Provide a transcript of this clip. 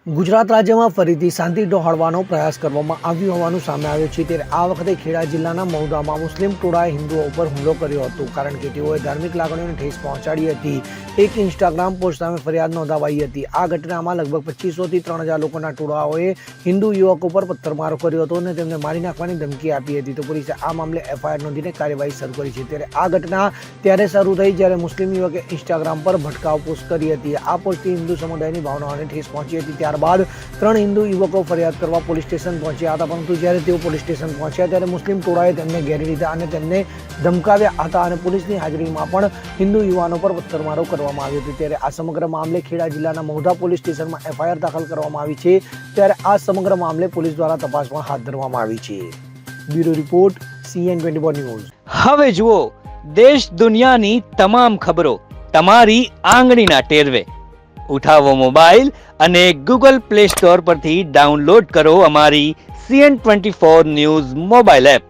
ગુજરાત રાજ્યમાં ફરીથી શાંતિ ડહોળવાનો પ્રયાસ કરવામાં આવ્યો હોવાનું સામે આવ્યું છે। ત્યારે આ વખતે ખેડા જિલ્લાના મહુધામાં મુસ્લિમ ટોળાએ હિન્દુઓ ઉપર હુમલો કર્યો હતો, કારણ કે તેઓએ ધાર્મિક લાગણીઓને ઠેસ પહોંચાડી હતી। એક ઇન્સ્ટાગ્રામ પોસ્ટ સામે ફરિયાદ નોંધાવાઈ હતી। આ ઘટનામાં લગભગ 2500થી 3000 લોકોના ટોળાઓએ હિન્દુ યુવકો પર પથ્થરમારો કર્યો હતો અને તેમને મારી નાખવાની ધમકી આપી હતી। તો પોલીસે આ મામલે એફઆઈઆર નોંધીને કાર્યવાહી શરૂ કરી છે। ત્યારે આ ઘટના ત્યારે શરૂ થઈ જ્યારે મુસ્લિમ યુવકે ઇન્સ્ટાગ્રામ પર ભટકાવ પોસ્ટ કરી હતી। આ પોસ્ટથી હિન્દુ સમુદાયની ભાવનાઓને ઠેસ પહોંચી હતી। ત્યારબાદ 3 હિન્દુ યુવકો ફરિયાદ કરવા પોલીસ સ્ટેશન પહોંચ્યા હતા, પરંતુ જ્યારે તેઓ પોલીસ સ્ટેશન પહોંચ્યા ત્યારે મુસ્લિમ ટોળાએ તેમને ઘેરી લીધા અને તેમને ધમકાવ્યા હતા અને પોલીસની હાજરીમાં પણ હિન્દુ યુવાનો પર પથ્થરમારો કરવામાં આવ્યો હતો। ત્યારે આ સમગ્ર મામલે ખેડા જિલ્લાના મહુધા પોલીસ સ્ટેશનમાં એફઆઈઆર દાખલ કરવામાં આવી છે। ત્યારે આ સમગ્ર મામલે પોલીસ દ્વારા તપાસ પણ હાથ ધરવામાં આવી છે। Bureau report CN24 news. હવે જુઓ દેશ દુનિયાની તમામ ખબરો તમારી આંગળીના ટેરવે। ઉઠાવો મોબાઈલ અને ગૂગલ પ્લે સ્ટોર પરથી ડાઉનલોડ કરો અમારી CN24 ન્યૂઝ મોબાઈલ એપ।